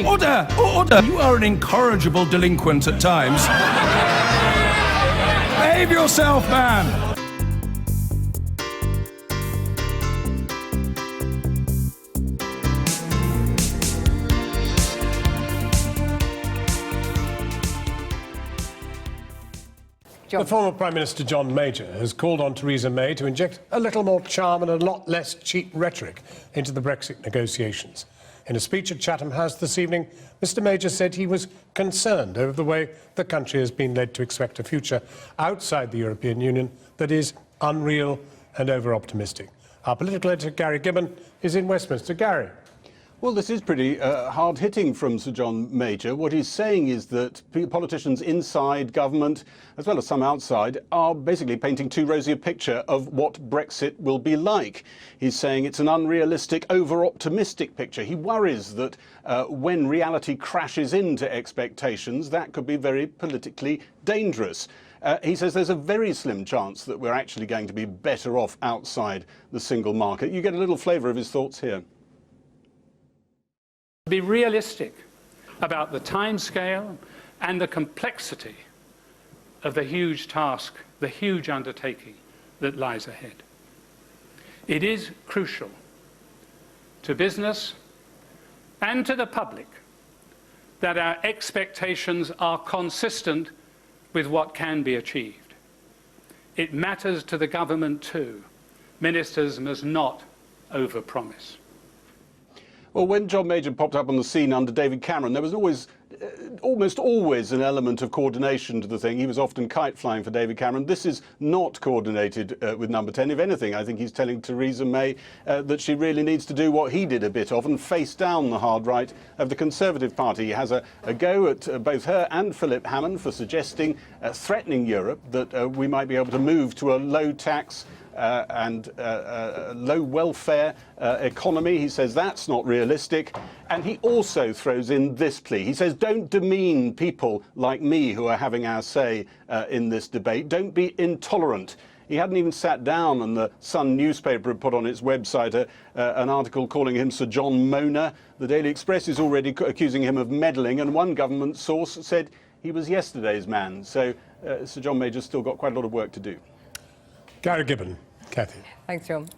Order! Order! You are an incorrigible delinquent at times. Behave yourself, man! The former Prime Minister John Major has called on Theresa May to inject a little more charm and a lot less cheap rhetoric into the Brexit negotiations. In a speech at Chatham House this evening, Mr Major said he was concerned over the way the country has been led to expect a future outside the European Union that is unreal and over-optimistic. Our political editor, Gary Gibbon, is in Westminster. Gary. Well, this is pretty hard-hitting from Sir John Major. What he's saying is that politicians inside government, as well as some outside, are basically painting too rosy a picture of what Brexit will be like. He's saying it's an unrealistic, over-optimistic picture. He worries that when reality crashes into expectations, that could be very politically dangerous. He says there's a very slim chance that we're actually going to be better off outside the single market. You get a little flavour of his thoughts here. Be realistic about the timescale and the complexity of the huge task, the huge undertaking that lies ahead. It is crucial to business and to the public that our expectations are consistent with what can be achieved. It matters to the government too. Ministers must not overpromise. Well, when John Major popped up on the scene under David Cameron, there was almost always an element of coordination to the thing. He was often kite flying for David Cameron. This is not coordinated with Number 10. If anything, I think he's telling Theresa May that she really needs to do what he did a bit of and face down the hard right of the Conservative Party. He has a go at both her and Philip Hammond for suggesting, threatening Europe, that we might be able to move to a low tax and low welfare economy. He says that's not realistic. And he also throws in this plea. He says, don't demean people like me who are having our say in this debate. Don't be intolerant. He hadn't even sat down, and the Sun newspaper had put on its website an article calling him Sir John Moaner. The Daily Express is already accusing him of meddling, and one government source said he was yesterday's man. So Sir John Major's still got quite a lot of work to do. Gary Gibbon. Cathy. Thanks, John.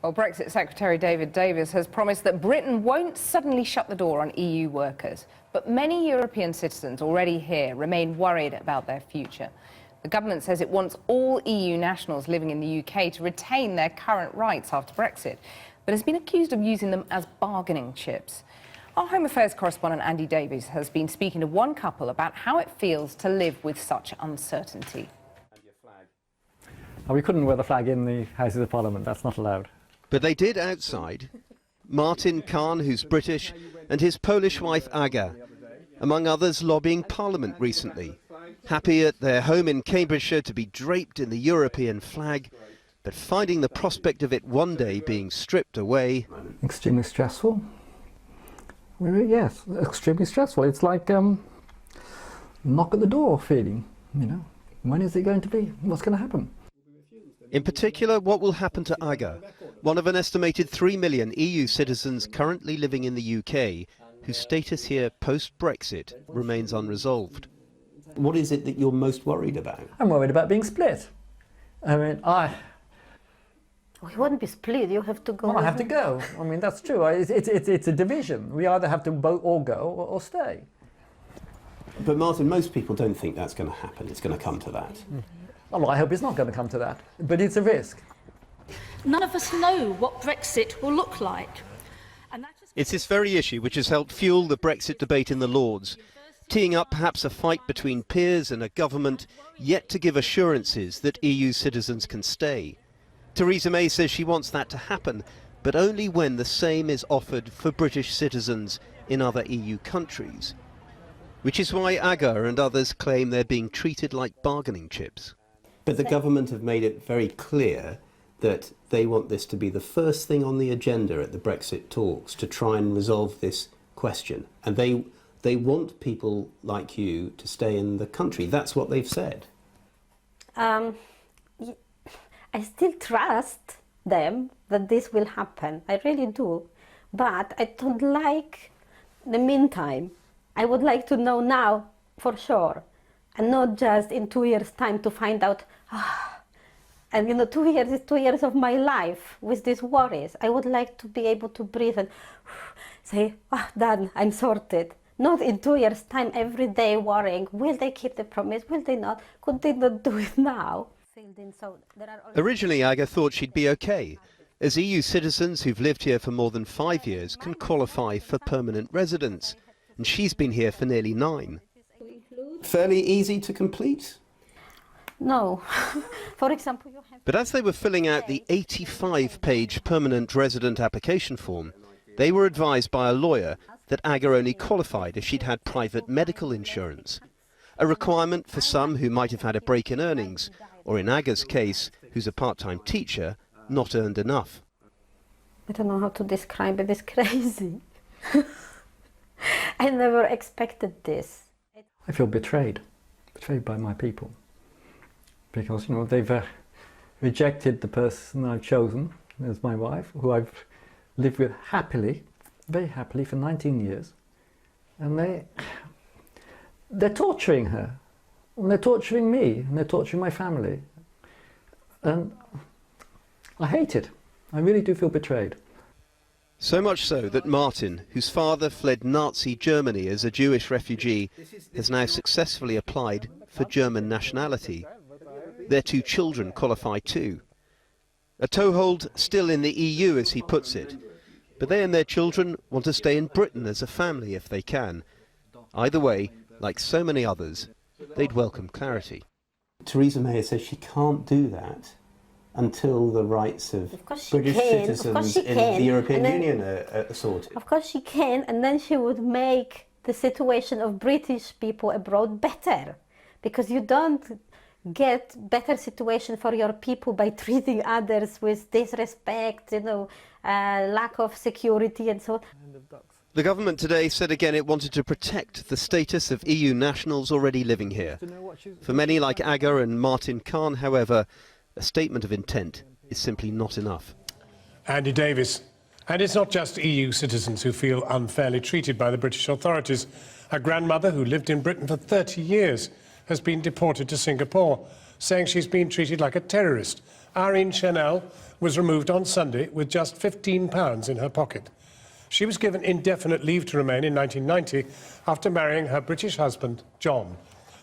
Well, Brexit Secretary David Davis has promised that Britain won't suddenly shut the door on EU workers. But many European citizens already here remain worried about their future. The government says it wants all EU nationals living in the UK to retain their current rights after Brexit, but has been accused of using them as bargaining chips. Our Home Affairs correspondent Andy Davies has been speaking to one couple about how it feels to live with such uncertainty. We couldn't wear the flag in the Houses of Parliament, that's not allowed. But they did outside. Martin Kahn, who's British, and his Polish wife Aga, among others lobbying Parliament recently. Happy at their home in Cambridgeshire to be draped in the European flag, but finding the prospect of it one day being stripped away. Extremely stressful. Yes, extremely stressful. It's like knock at the door feeling, you know. When is it going to be? What's going to happen? In particular, what will happen to Aga, one of an estimated 3 million EU citizens currently living in the UK, whose status here post-Brexit remains unresolved. What is it that you're most worried about? I'm worried about being split. I mean, We won't be split, you have to go. Well, I have to go. I mean, that's true. It's a division. We either have to all go or stay. But Martin, most people don't think that's going to happen. It's going to come to that. Well, I hope it's not going to come to that, but it's a risk. None of us know what Brexit will look like. It's this very issue which has helped fuel the Brexit debate in the Lords, teeing up perhaps a fight between peers and a government yet to give assurances that EU citizens can stay. Theresa May says she wants that to happen, but only when the same is offered for British citizens in other EU countries. Which is why Aga and others claim they're being treated like bargaining chips. But the government have made it very clear that they want this to be the first thing on the agenda at the Brexit talks to try and resolve this question. And they want people like you to stay in the country. That's what they've said. I still trust them that this will happen. I really do. But I don't like in the meantime, I would like to know now for sure, and not just in 2 years' time to find out, and 2 years is 2 years of my life with these worries. I would like to be able to breathe and say, done, I'm sorted. Not in 2 years' time, every day worrying, will they keep the promise, will they not, could they not do it now? Originally, Aga thought she'd be okay, as EU citizens who've lived here for more than 5 years can qualify for permanent residence, and she's been here for nearly 9. Fairly easy to complete? No. For example, you have... But as they were filling out the 85-page permanent resident application form, they were advised by a lawyer that Aga only qualified if she'd had private medical insurance, a requirement for some who might have had a break in earnings, or in Aga's case, who's a part-time teacher, not earned enough. I don't know how to describe it, it's crazy. I never expected this. I feel betrayed by my people, because they've rejected the person I've chosen as my wife, who I've lived with happily, very happily for 19 years, and they're torturing her, and they're torturing me, and they're torturing my family, and I hate it. I really do feel betrayed. So much so that Martin, whose father fled Nazi Germany as a Jewish refugee, has now successfully applied for German nationality. Their 2 children qualify too. A toehold still in the EU, as he puts it, but they and their children want to stay in Britain as a family if they can. Either way, like so many others, they'd welcome clarity. Theresa May says she can't do that until the rights of British citizens in the European Union are sorted. Of course she can, and then she would make the situation of British people abroad better, because you don't get better situation for your people by treating others with disrespect, lack of security and so on. The government today said again it wanted to protect the status of EU nationals already living here. For many like Aga and Martin Khan, however, a statement of intent is simply not enough. Andy Davis. And it's not just EU citizens who feel unfairly treated by the British authorities. A grandmother who lived in Britain for 30 years has been deported to Singapore, saying she's been treated like a terrorist. Irene Chanel was removed on Sunday with just £15 in her pocket. She was given indefinite leave to remain in 1990 after marrying her British husband, John.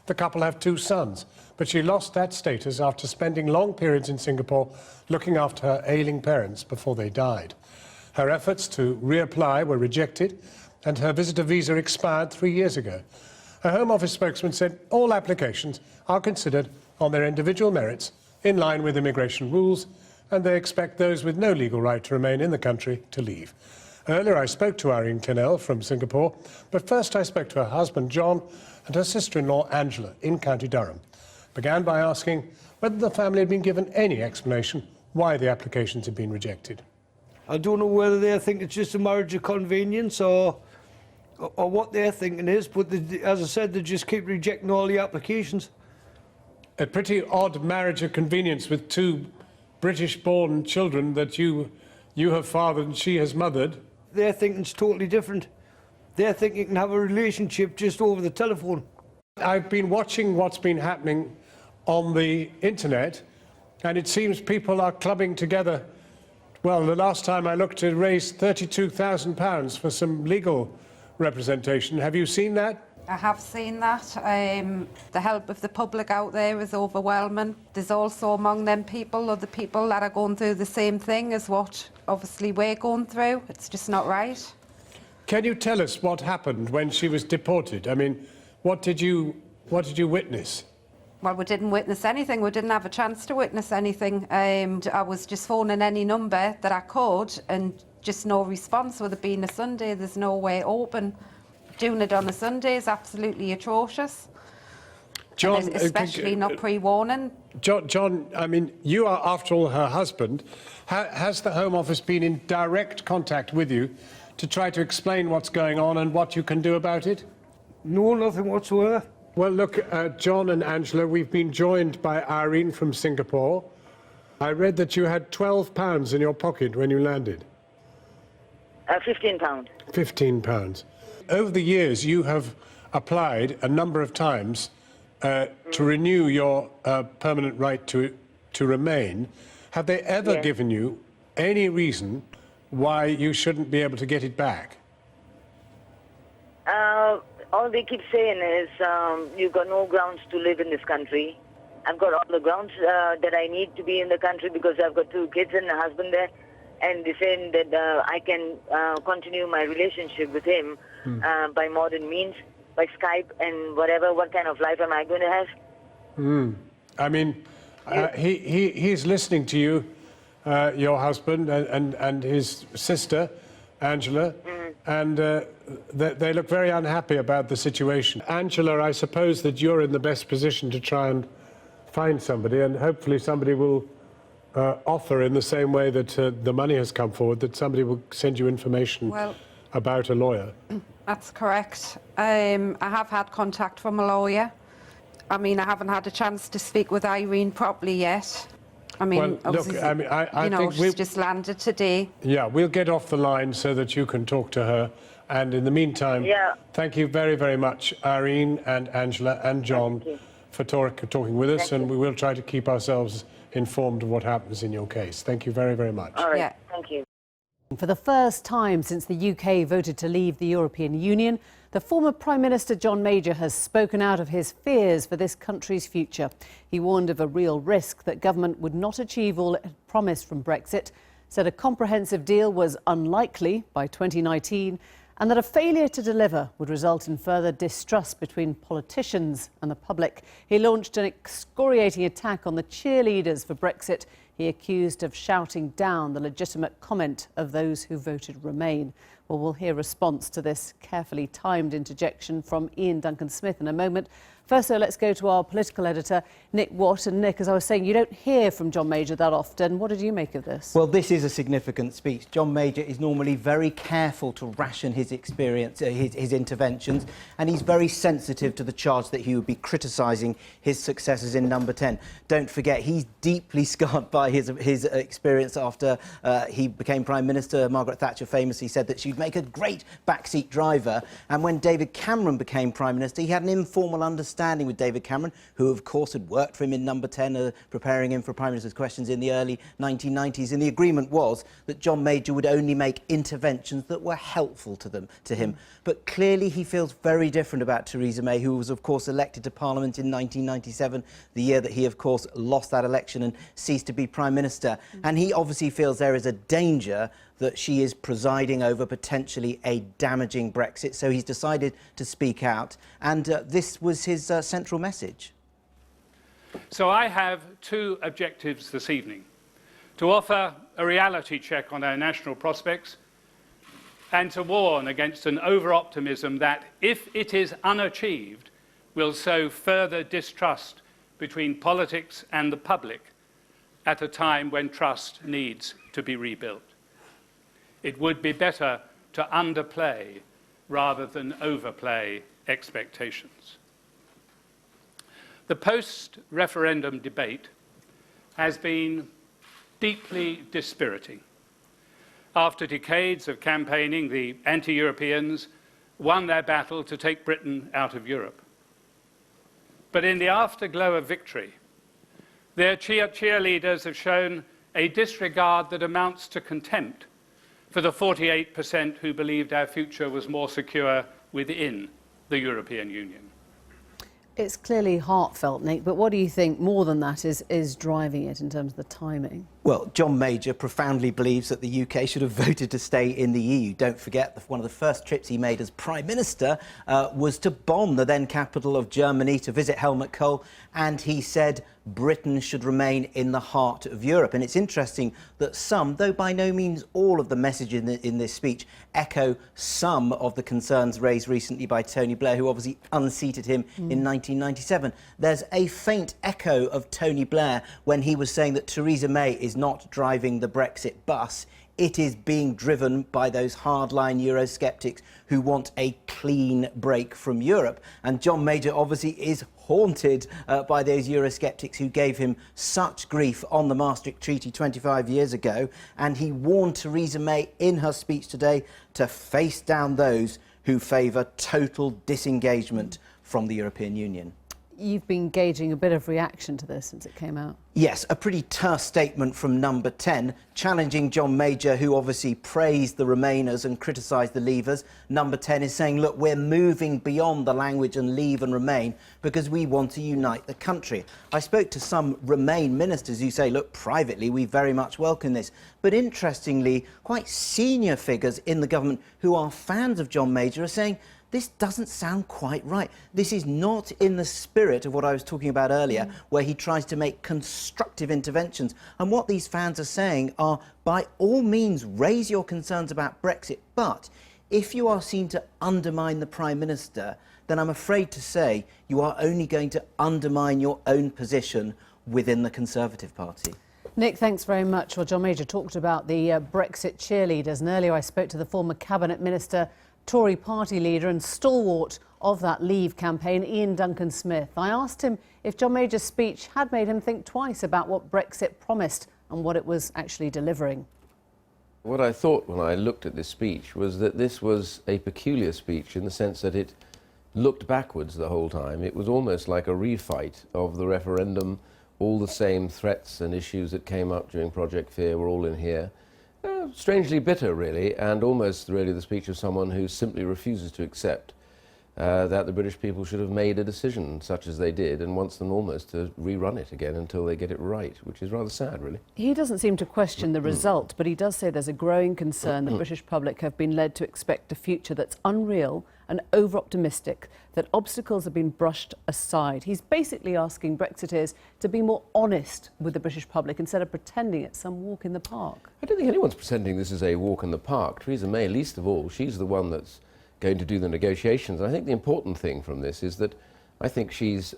The couple have 2 sons, but she lost that status after spending long periods in Singapore looking after her ailing parents before they died. Her efforts to reapply were rejected, and her visitor visa expired 3 years ago. Her Home Office spokesman said all applications are considered on their individual merits in line with immigration rules, and they expect those with no legal right to remain in the country to leave. Earlier I spoke to Irene Chanel from Singapore, but first I spoke to her husband John and her sister-in-law Angela in County Durham. Began by asking whether the family had been given any explanation why the applications had been rejected. I don't know whether they think it's just a marriage of convenience or what their thinking is, but as I said, they just keep rejecting all the applications. A pretty odd marriage of convenience with 2 British-born children that you have fathered and she has mothered. Their thinking's totally different. They think you can have a relationship just over the telephone. I've been watching what's been happening on the internet, and it seems people are clubbing together. Well, the last time I looked, to raise £32,000 for some legal representation. Have you seen that? I have seen that. The help of the public out there is overwhelming. There's also among them people, other people that are going through the same thing as what obviously we're going through. It's just not right. Can you tell us what happened when she was deported? I mean, what did you witness? Well, we didn't witness anything. We didn't have a chance to witness anything. I was just phoning any number that I could, and just no response. With it being a Sunday, there's no way open. Doing it on a Sunday is absolutely atrocious. John, especially not pre-warning. John, I mean, you are, after all, her husband. Has the Home Office been in direct contact with you to try to explain what's going on and what you can do about it? No, nothing whatsoever. Well, look, John and Angela, we've been joined by Irene from Singapore. I read that you had £12 in your pocket when you landed. £15. £15. over the years, you have applied a number of times to renew your permanent right to remain. Have they ever given you any reason why you shouldn't be able to get it back? All they keep saying is you've got no grounds to live in this country. I've got all the grounds that I need to be in the country because I've got 2 kids and a husband there. And they're saying that I can continue my relationship with him by modern means, by Skype and whatever. What kind of life am I going to have? I mean, he's listening to you, your husband, and his sister, Angela, and they look very unhappy about the situation. Angela, I suppose that you're in the best position to try and find somebody, and hopefully somebody will offer in the same way that the money has come forward, that somebody will send you information about a lawyer. That's correct. I have had contact from a lawyer. I mean, I haven't had a chance to speak with Irene properly yet. I mean, well, look, I mean, I think she's just landed today. Yeah, we'll get off the line so that you can talk to her. And in the meantime, thank you very, very much, Irene and Angela and John, for talking with us, and we will try to keep ourselves informed of what happens in your case. Thank you very, very much. All right, thank you. For the first time since the UK voted to leave the European Union, the former Prime Minister John Major has spoken out of his fears for this country's future. He warned of a real risk that government would not achieve all it had promised from Brexit, said a comprehensive deal was unlikely by 2019, and that a failure to deliver would result in further distrust between politicians and the public. He launched an excoriating attack on the cheerleaders for Brexit. He accused of shouting down the legitimate comment of those who voted Remain. Well, we'll hear a response to this carefully timed interjection from Ian Duncan-Smith in a moment. First, though, let's go to our political editor, Nick Watt. And Nick, as I was saying, you don't hear from John Major that often. What did you make of this? Well, this is a significant speech. John Major is normally very careful to ration his experience, his interventions, and he's very sensitive to the charge that he would be criticising his successors in Number 10. Don't forget, he's deeply scarred by his experience after he became Prime Minister. Margaret Thatcher famously said that she'd make a great backseat driver. And when David Cameron became Prime Minister, he had an informal understanding with David Cameron, who of course had worked for him in Number 10, preparing him for Prime Minister's questions in the early 1990s. And the agreement was that John Major would only make interventions that were helpful to him. But clearly he feels very different about Theresa May, who was of course elected to Parliament in 1997, the year that he of course lost that election and ceased to be Prime Minister. And he obviously feels there is a danger that she is presiding over potentially a damaging Brexit. So he's decided to speak out, and this was his central message. So I have 2 objectives this evening: to offer a reality check on our national prospects and to warn against an over-optimism that, if it is unachieved, will sow further distrust between politics and the public at a time when trust needs to be rebuilt. It would be better to underplay rather than overplay expectations. The post-referendum debate has been deeply dispiriting. After decades of campaigning, the anti-Europeans won their battle to take Britain out of Europe. But in the afterglow of victory, their cheerleaders have shown a disregard that amounts to contempt for the 48% who believed our future was more secure within the European Union. It's clearly heartfelt, Nick, but what do you think more than that is driving it in terms of the timing? Well, John Major profoundly believes that the UK should have voted to stay in the EU. Don't forget, one of the first trips he made as Prime Minister was to Bonn, the then capital of Germany, to visit Helmut Kohl, and he said Britain should remain in the heart of Europe. And it's interesting that some, though by no means all of the message in this speech, echo some of the concerns raised recently by Tony Blair, who obviously unseated him in 1997. There's a faint echo of Tony Blair when he was saying that Theresa May is not driving the Brexit bus. It is being driven by those hardline Eurosceptics who want a clean break from Europe. And John Major obviously is haunted by those Eurosceptics who gave him such grief on the Maastricht Treaty 25 years ago. And he warned Theresa May in her speech today to face down those who favour total disengagement from the European Union. You've been gauging a bit of reaction to this since it came out. Yes, a pretty terse statement from Number 10, challenging John Major, who obviously praised the Remainers and criticised the Leavers. Number 10 is saying, look, we're moving beyond the language and Leave and Remain because we want to unite the country. I spoke to some Remain ministers who say, look, privately, we very much welcome this. But interestingly, quite senior figures in the government who are fans of John Major are saying, this doesn't sound quite right. This is not in the spirit of what I was talking about earlier, where he tries to make constructive interventions. And what these fans are saying are, by all means, raise your concerns about Brexit, but if you are seen to undermine the Prime Minister, then I'm afraid to say you are only going to undermine your own position within the Conservative Party. Nick, thanks very much. Well, John Major talked about the Brexit cheerleaders, and earlier I spoke to the former Cabinet Minister, Tory party leader and stalwart of that Leave campaign, Ian Duncan Smith. I asked him if John Major's speech had made him think twice about what Brexit promised and what it was actually delivering. What I thought when I looked at this speech was that this was a peculiar speech in the sense that it looked backwards the whole time. It was almost like a refight of the referendum. All the same threats and issues that came up during Project Fear were all in here. Strangely bitter, really, and almost really the speech of someone who simply refuses to accept that the British people should have made a decision such as they did and wants them almost to rerun it again until they get it right, which is rather sad, really. He doesn't seem to question the result, but he does say there's a growing concern the British public have been led to expect a future that's unreal and over-optimistic, that obstacles have been brushed aside. He's basically asking Brexiteers to be more honest with the British public instead of pretending it's some walk in the park. I don't think anyone's pretending this is a walk in the park. Theresa May, least of all, she's the one that's going to do the negotiations. I think the important thing from this is that I think she's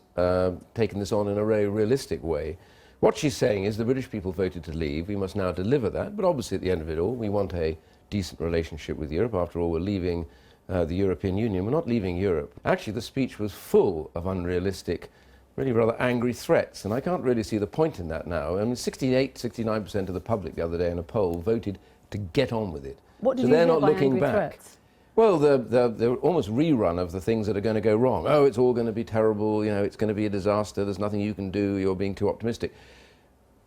taken this on in a very realistic way. What she's saying is the British people voted to leave. We must now deliver that. But obviously, at the end of it all, we want a decent relationship with Europe. After all, we're leaving the European Union. We're not leaving Europe. Actually, the speech was full of unrealistic, really rather angry threats. And I can't really see the point in that now. I mean, 69% of the public the other day in a poll voted to get on with it. What did so you they're hear not by looking angry back. Threats? Well, the almost rerun of the things that are going to go wrong. Oh, it's all going to be terrible, you know, it's going to be a disaster, there's nothing you can do, you're being too optimistic.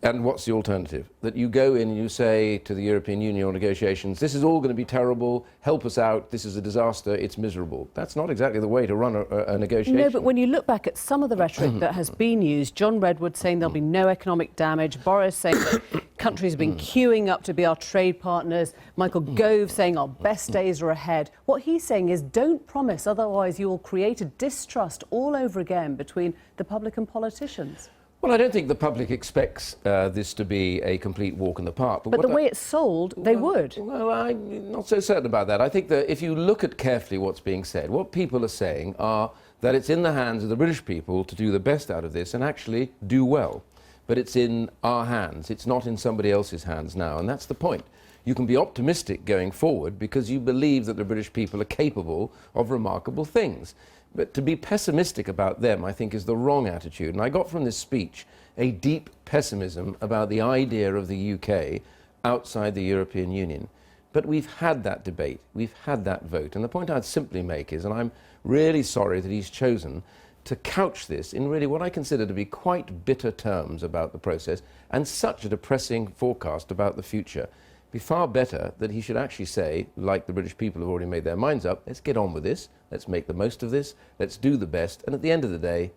And what's the alternative? That you go in and you say to the European Union or negotiations, this is all going to be terrible, help us out, this is a disaster, it's miserable. That's not exactly the way to run a negotiation. No, but when you look back at some of the rhetoric that has been used, John Redwood saying there'll be no economic damage, Boris saying that countries have been queuing up to be our trade partners, Michael Gove saying our best days are ahead. What he's saying is don't promise, otherwise you'll create a distrust all over again between the public and politicians. Well, I don't think the public expects this to be a complete walk in the park. But the way it's sold, they would. Well, I'm not so certain about that. I think that if you look at carefully what's being said, what people are saying are that it's in the hands of the British people to do the best out of this and actually do well. But it's in our hands. It's not in somebody else's hands now, and that's the point. You can be optimistic going forward because you believe that the British people are capable of remarkable things. But to be pessimistic about them, I think, is the wrong attitude. And I got from this speech a deep pessimism about the idea of the UK outside the European Union. But we've had that debate, we've had that vote. And the point I'd simply make is, and I'm really sorry that he's chosen to couch this in really what I consider to be quite bitter terms about the process and such a depressing forecast about the future. It'd be far better that he should actually say, like the British people have already made their minds up, let's get on with this, let's make the most of this, let's do the best, and at the end of the day,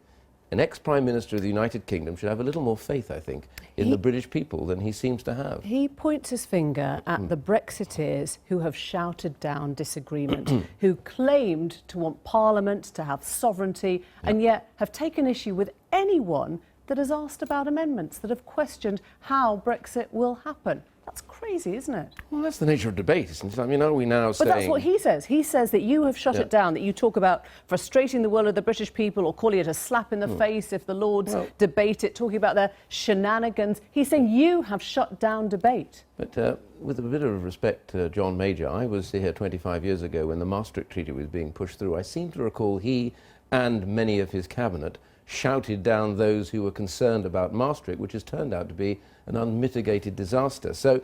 an ex-Prime Minister of the United Kingdom should have a little more faith, I think, in the British people than he seems to have. He points his finger at the Brexiteers who have shouted down disagreement, who claimed to want Parliament to have sovereignty, and yet have taken issue with anyone that has asked about amendments, that have questioned how Brexit will happen. That's crazy, isn't it? Well, that's the nature of debate, isn't it? I mean, are we now saying... But that's what he says. He says that you have shut it down, that you talk about frustrating the will of the British people or calling it a slap in the face if the Lords debate it, talking about their shenanigans. He's saying you have shut down debate. But with a bit of respect to John Major, I was here 25 years ago when the Maastricht Treaty was being pushed through. I seem to recall he and many of his cabinet shouted down those who were concerned about Maastricht, which has turned out to be an unmitigated disaster. So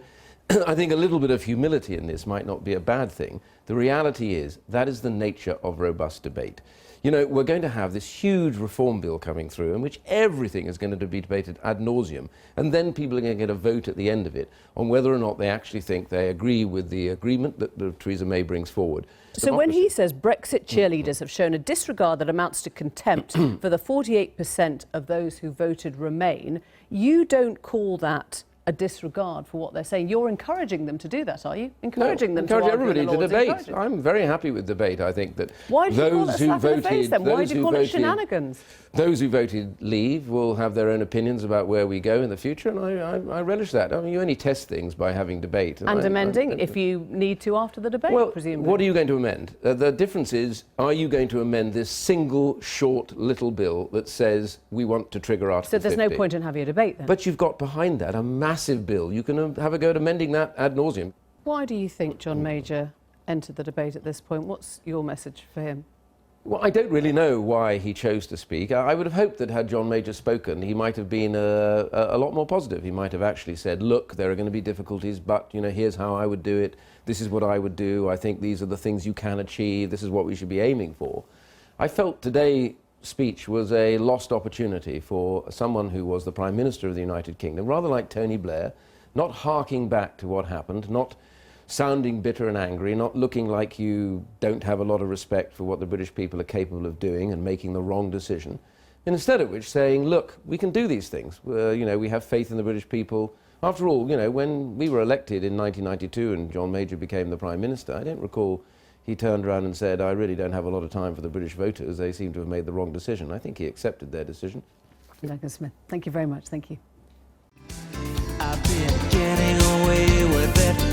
I think a little bit of humility in this might not be a bad thing. The reality is that is the nature of robust debate. You know, we're going to have this huge reform bill coming through in which everything is going to be debated ad nauseum, and then people are going to get a vote at the end of it on whether or not they actually think they agree with the agreement that Theresa May brings forward. So when he says Brexit cheerleaders have shown a disregard that amounts to contempt for the 48% of those who voted Remain, you don't call that a disregard for what they're saying. You're encouraging them to do that, are you? Encouraging them to argue everybody in the to Lords, debate. I'm very happy with debate. I think that why do you call it a those who slap in the face, voted, then? Why those do you who call it voted, shenanigans? those who voted leave will have their own opinions about where we go in the future, and I relish that. I mean, you only test things by having debate. And amending if you need to after the debate, well, presumably. what are you going to amend? The difference is, are you going to amend this single, short, little bill that says we want to trigger Article 50? So there's no point in having a debate then? But you've got behind that a massive bill. You can have a go at amending that ad nauseum. Why do you think John Major entered the debate at this point? What's your message for him? Well, I don't really know why he chose to speak. I would have hoped that had John Major spoken, he might have been a lot more positive. He might have actually said, look, there are going to be difficulties, but, you know, here's how I would do it. This is what I would do. I think these are the things you can achieve. This is what we should be aiming for. I felt today's speech was a lost opportunity for someone who was the Prime Minister of the United Kingdom, rather like Tony Blair, not harking back to what happened, not sounding bitter and angry, not looking like you don't have a lot of respect for what the British people are capable of doing and making the wrong decision. And instead of which saying, look, we can do these things. You know, we have faith in the British people. After all, you know, when we were elected in 1992 and John Major became the Prime Minister, I don't recall he turned around and said, I really don't have a lot of time for the British voters. They seem to have made the wrong decision. I think he accepted their decision. Duncan Smith, thank you very much. Thank you. I've been getting away with it.